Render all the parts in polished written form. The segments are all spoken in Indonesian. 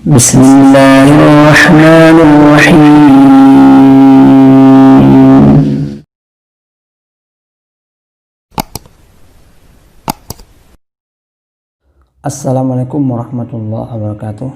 Bismillahirrahmanirrahim. Assalamualaikum warahmatullahi wabarakatuh.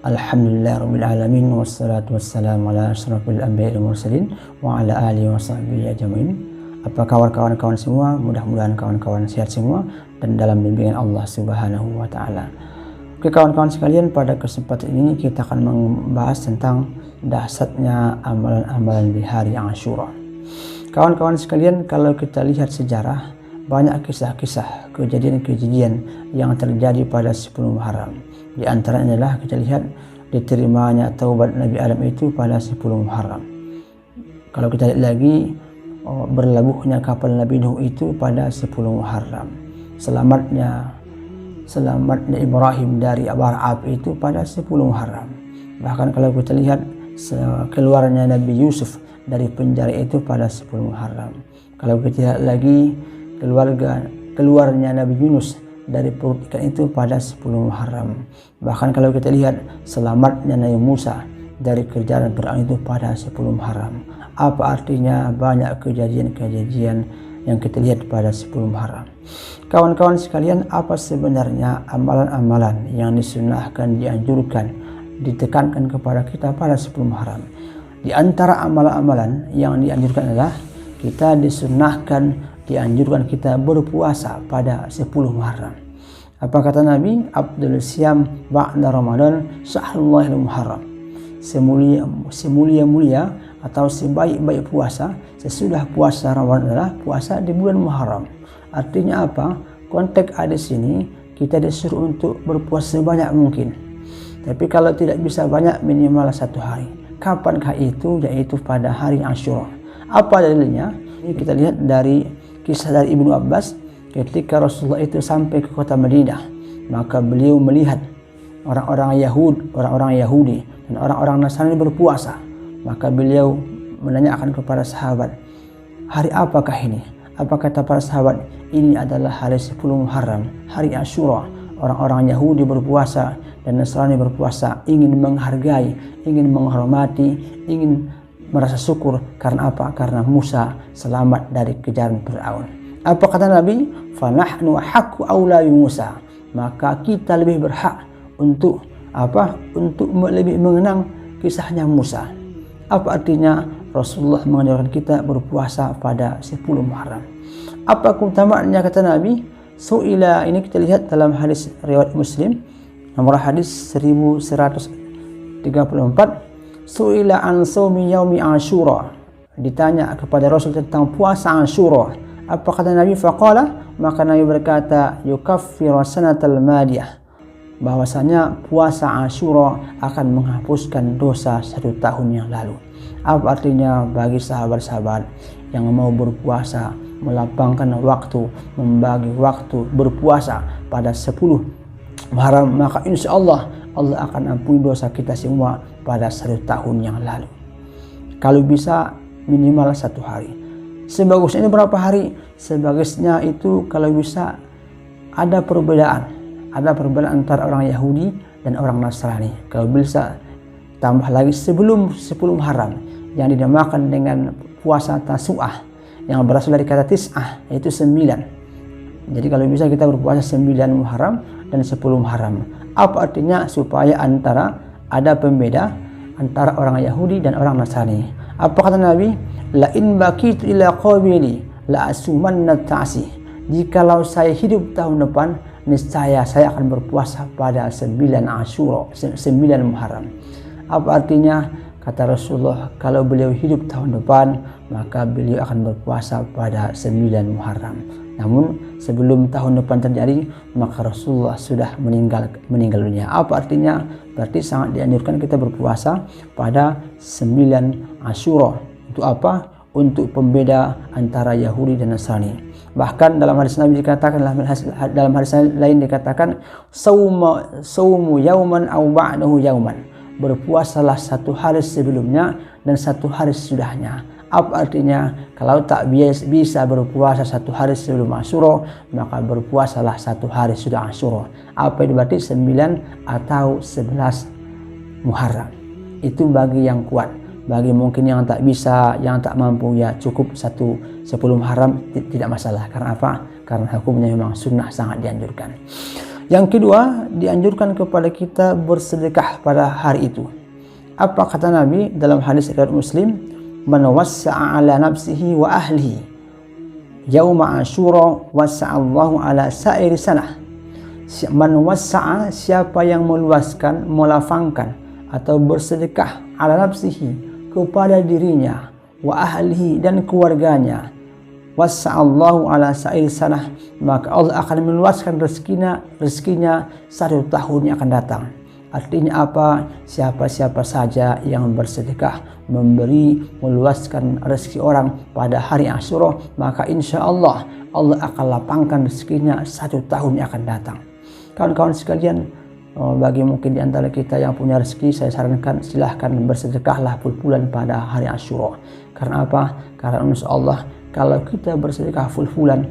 Alhamdulillahirrabbilalamin. Wassalatu wassalamu ala asyrafil anbiya'i wal mursalin wa ala alihi wa sahbihi ajma'in. Apa kabar kawan-kawan semua? Mudah-mudahan kawan-kawan sehat semua dan dalam bimbingan Allah Subhanahu wa taala. Oke kawan-kawan sekalian, pada kesempatan ini kita akan membahas tentang dahsyatnya amalan-amalan di hari Asyura. Kawan-kawan sekalian, kalau kita lihat sejarah, banyak kisah-kisah kejadian-kejadian yang terjadi pada 10 Muharram. Di antaranya adalah kita lihat diterimanya taubat Nabi Adam itu pada 10 Muharram. Kalau kita lihat lagi, berlabuhnya kapal Nabi Nuh itu pada 10 Muharram. Selamatnya Ibrahim dari bara api itu pada 10 Muharram. Bahkan kalau kita lihat keluarnya Nabi Yusuf dari penjara itu pada 10 Muharram. Kalau kita lihat lagi keluarnya Nabi Yunus dari perut ikan itu pada 10 Muharram. Bahkan kalau kita lihat selamatnya Nabi Musa dari kejaran Fir'aun itu pada 10 Muharram. Apa artinya banyak kejadian-kejadian yang kita lihat pada 10 Muharram. Kawan-kawan sekalian, apa sebenarnya amalan-amalan yang disunahkan, dianjurkan, ditekankan kepada kita pada 10 Muharram? Di antara amalan-amalan yang dianjurkan adalah kita disunahkan, dianjurkan kita berpuasa pada 10 Muharram. Apa kata Nabi? Afdhalus siyam ba'da Ramadan syahrul Muharram. Semulia-mulia atau sebaik-baik puasa sesudah puasa Ramadan adalah puasa di bulan Muharram. Artinya apa? Konteks hadis ini kita disuruh untuk berpuasa sebanyak mungkin. Tapi kalau tidak bisa banyak, minimal 1 hari. Kapankah itu? Yaitu pada hari Asyura. Apa dalilnya? Ini kita lihat dari kisah dari Ibnu Abbas. Ketika Rasulullah itu sampai ke kota Madinah, maka beliau melihat orang-orang Yahudi dan orang-orang Nasrani berpuasa. Maka beliau menanyakan kepada sahabat, hari apakah ini? Apa kata para sahabat? Ini adalah hari 10 Muharram, hari Asyura. Orang-orang Yahudi berpuasa dan Nasrani berpuasa, ingin menghargai, ingin menghormati, ingin merasa syukur. Karena apa? Karena Musa selamat dari kejaran Fir'aun. Apa kata Nabi? Fanahnu haqqu aula bi Musa. Maka kita lebih berhak untuk apa? Untuk lebih mengenang kisahnya Musa. Apa artinya? Rasulullah mengajarkan kita berpuasa pada 10 Muharram. Apa keutamaannya kata Nabi? Su'ila, ini kita lihat dalam hadis riwayat Muslim, nomor hadis 1134. Su'ila an shaumi yaumi Asyura. Ditanya kepada Rasul tentang puasa Asyura. Apa kata Nabi? Faqala, maka Nabi berkata, yukaffiru sanatal madiyah. Bahwasanya puasa Asyura akan menghapuskan dosa 1 tahun yang lalu. Apa artinya? Bagi sahabat-sahabat yang mau berpuasa, melapangkan waktu, membagi waktu berpuasa pada 10 Muharram, maka insya Allah akan ampuni dosa kita semua pada 1 tahun yang lalu. Kalau bisa minimal 1 hari. Sebagusnya ini berapa hari? Sebagusnya itu kalau bisa ada perbedaan antara orang Yahudi dan orang Nasrani. Kalau bisa tambah lagi sebelum 10 Muharram yang dinamakan dengan puasa Tasu'ah, yang berasal dari kata tis'ah, yaitu 9. Jadi kalau bisa kita berpuasa 9 Muharram dan 10 Muharram. Apa artinya? Supaya ada pembeda antara orang Yahudi dan orang Nasrani. Apa kata Nabi? La in baqitu ila qabili la asumanna ta'si. Jikalau saya hidup tahun depan, niscaya saya akan berpuasa pada 9 Asyura, 9 Muharram. Apa artinya? Kata Rasulullah, kalau beliau hidup tahun depan, maka beliau akan berpuasa pada 9 Muharram. Namun sebelum tahun depan terjadi, maka Rasulullah sudah meninggal dunia. Apa artinya? Berarti sangat dianjurkan kita berpuasa pada 9 Asyura. Untuk apa? Untuk pembeda antara Yahudi dan Nasrani. Bahkan dalam hadis Nabi dikatakan, dalam hadis lain dikatakan, saumu yauman au ba'dahu yauman. Berpuasalah 1 hari sebelumnya dan 1 hari sesudahnya. Apa artinya? Kalau tak bisa berpuasa 1 hari sebelum Asyura, maka berpuasalah 1 hari sudah Asyura. Apa itu berarti? 9 atau 11 Muharram. Itu bagi yang kuat. Bagi mungkin yang tak bisa, yang tak mampu, ya cukup 10 Muharram tidak masalah. Karena apa? Karena hukumnya memang sunnah, sangat dianjurkan. Yang kedua, dianjurkan kepada kita bersedekah pada hari itu. Apa kata Nabi dalam hadis riwayat Muslim? Man wassa'a ala nafsihi wa ahlihi yauma Asyura wassa'allahu ala sa'iri sanah. Man wassa'a, siapa yang meluaskan, melapangkan atau bersedekah ala nafsihi, kepada dirinya, wa ahlihi, dan keluarganya, wassa'allahu ala sa'iri sanah, maka Allah akan meluaskan rezekinya 1 tahun yang akan datang. Artinya apa? Siapa-siapa saja yang bersedekah, memberi, meluaskan rezeki orang pada hari Asyura, maka insya Allah Allah akan lapangkan rezekinya 1 tahun yang akan datang. Kawan-kawan sekalian, bagi mungkin di antara kita yang punya rezeki, saya sarankan silahkan bersedekahlah full bulan pada hari Asyura. Karena apa? Karena insya Allah kalau kita bersedekah full bulan,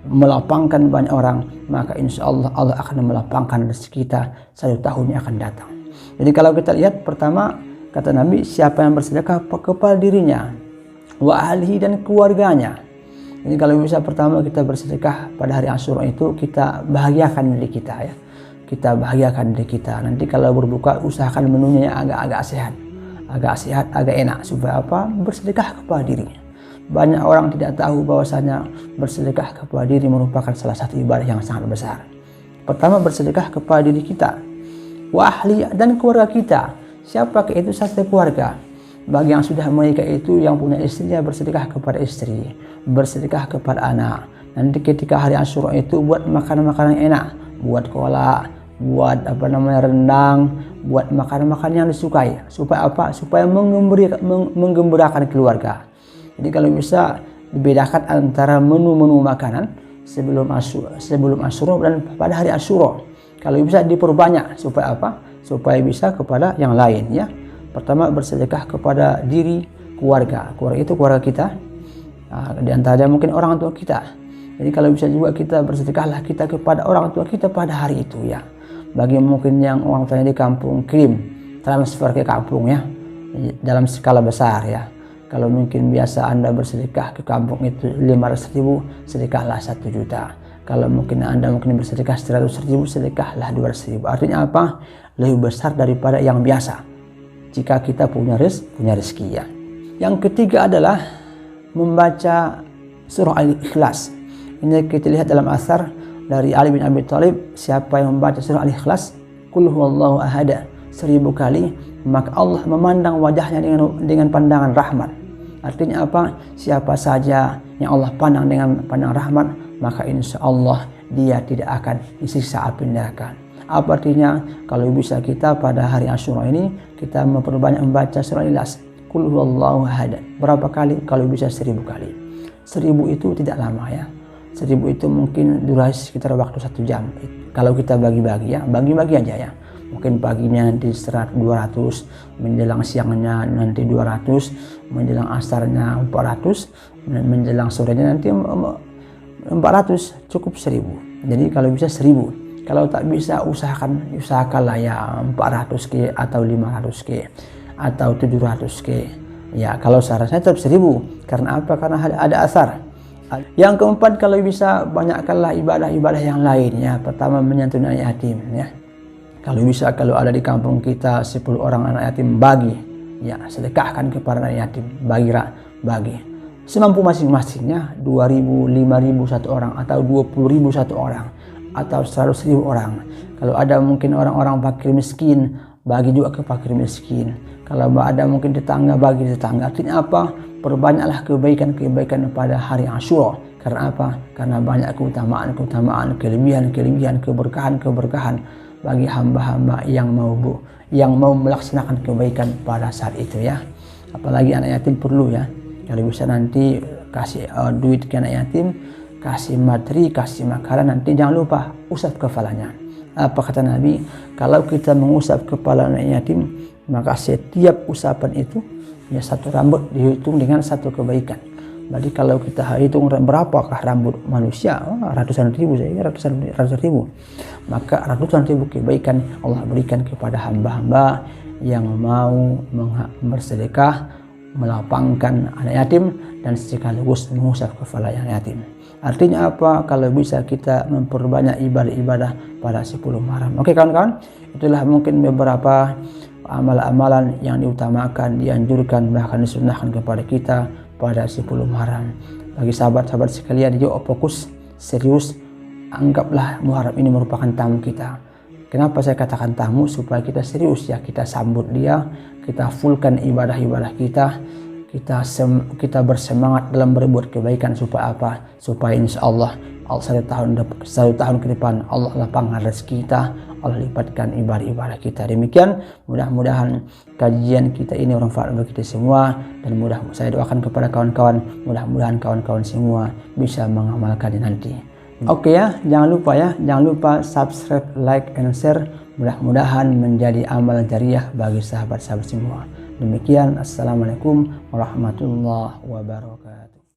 melapangkan banyak orang, maka insya Allah Allah akan melapangkan rezeki kita 1 tahun yang akan datang. Jadi kalau kita lihat, pertama kata Nabi, siapa yang bersedekah kepada dirinya, wa ahlihi, dan keluarganya. Jadi kalau bisa pertama kita bersedekah pada hari Asyura itu, kita bahagiakan diri kita ya. Kita bahagiakan diri kita. Nanti kalau berbuka, usahakan menunya agak sehat, agak enak, supaya apa? Bersedekah kepada dirinya. Banyak orang tidak tahu bahwasanya bersedekah kepada diri merupakan salah satu ibadah yang sangat besar. Pertama, bersedekah kepada diri kita, wa ahli, dan keluarga kita. Siapa itu? Satu keluarga. Bagi yang sudah menikah itu, yang punya istrinya, bersedekah kepada istri, bersedekah kepada anak. Nanti ketika hari Asyura itu buat makanan-makanan enak, buat kolak, buat rendang, buat makanan-makanan yang disukai. Supaya apa? Supaya menggembirakan keluarga. Jadi kalau bisa dibedakan antara menu-menu makanan sebelum Asyura dan pada hari Asyura. Kalau bisa diperbanyak, supaya apa? Supaya bisa kepada yang lain ya. Pertama, bersedekah kepada diri, keluarga. Keluarga itu keluarga kita. Di antaranya mungkin orang tua kita. Jadi kalau bisa juga kita bersedekahlah kita kepada orang tua kita pada hari itu ya. Bagi mungkin yang orang tuanya di kampung, kirim transfer ke kampung ya, dalam skala besar ya. Kalau mungkin biasa Anda bersedekah ke kampung itu 500.000, sedekahlah 1 juta. Kalau mungkin Anda bersedekah 100.000, sedekahlah 200.000. Artinya apa? Lebih besar daripada yang biasa jika kita punya rezeki ya. Yang ketiga adalah membaca surah Al-Ikhlas. Ini kita lihat dalam asar dari Ali bin Abi Thalib, siapa yang membaca surah Al-Ikhlas, qul huwallahu ahad 1000 kali, maka Allah memandang wajahnya dengan pandangan rahmat. Artinya apa? Siapa saja yang Allah pandang dengan pandangan rahmat, maka insya Allah dia tidak akan disiksa api neraka. Apa artinya? Kalau bisa kita pada hari Asyura ini kita memperbanyak membaca surah Al-Ikhlas, qul huwallahu ahad. Berapa kali? Kalau bisa 1000 kali. 1000 itu tidak lama ya. 1000 itu mungkin durasi sekitar waktu 1 jam. Kalau kita bagi-bagi ya, bagi-bagi aja ya. Mungkin paginya nanti 200, menjelang siangnya nanti 200, menjelang asarnya 400, menjelang sorenya nanti 400, cukup 1000. Jadi kalau bisa 1000. Kalau tak bisa usahakanlah ya 400K atau 500K atau 700K. Ya kalau saran saya tetap 1000. Karena apa? Karena ada asar. Yang keempat, kalau bisa banyakkanlah ibadah-ibadah yang lain ya. Pertama, menyantuni anak yatim ya. Kalau bisa, kalau ada di kampung kita 10 orang anak yatim, bagi ya, sedekahkan kepada anak yatim, bagi semampu masing-masingnya, 2.000, 5.000 satu orang, atau 20.000 satu orang, atau 100.000 orang. Kalau ada mungkin orang-orang fakir miskin, bagi juga ke fakir miskin. Kalau ada mungkin tetangga, bagi tetangga. Artinya apa? Perbanyaklah kebaikan-kebaikan pada hari Asyura. Karena apa? Karena banyak keutamaan, kelebihan, keberkahan bagi hamba-hamba yang mau melaksanakan kebaikan pada saat itu ya. Apalagi anak yatim perlu ya. Kalau bisa nanti kasih duit ke anak yatim, kasih materi, kasih makanan, nanti jangan lupa usap kepalanya. Apa kata Nabi? Kalau kita mengusap kepala anak yatim, maka setiap usapan itu ya 1 rambut dihitung dengan 1 kebaikan. Jadi kalau kita hitung berapakah rambut manusia, ratusan ribu, maka ratusan ribu kebaikan Allah berikan kepada hamba-hamba yang mau bersedekah, melapangkan anak yatim, dan sekaligus mengusap kepala yang yatim. Artinya apa? Kalau bisa kita memperbanyak ibadah-ibadah pada 10 Muharram. Oke kawan-kawan, itulah mungkin beberapa amalan-amalan yang diutamakan, dianjurkan, bahkan disunnahkan kepada kita pada 10 Muharram. Bagi sahabat-sahabat sekalian, yuk fokus, serius, anggaplah Muharram ini merupakan tamu kita. Kenapa saya katakan tamu? Supaya kita serius ya, kita sambut dia, kita fullkan ibadah-ibadah kita bersemangat dalam berbuat kebaikan. Supaya apa? Supaya insya Allah satu tahun ke depan Allah lapangkan rezeki kita, Allah lipatkan ibadah-ibadah kita. Demikian, mudah-mudahan kajian kita ini bermanfaat bagi kita semua, dan saya doakan kepada kawan-kawan, mudah-mudahan kawan-kawan semua bisa mengamalkannya nanti. Oke ya, jangan lupa subscribe, like, and share. Mudah-mudahan menjadi amal jariah bagi sahabat-sahabat semua. Demikian, assalamualaikum warahmatullahi wabarakatuh.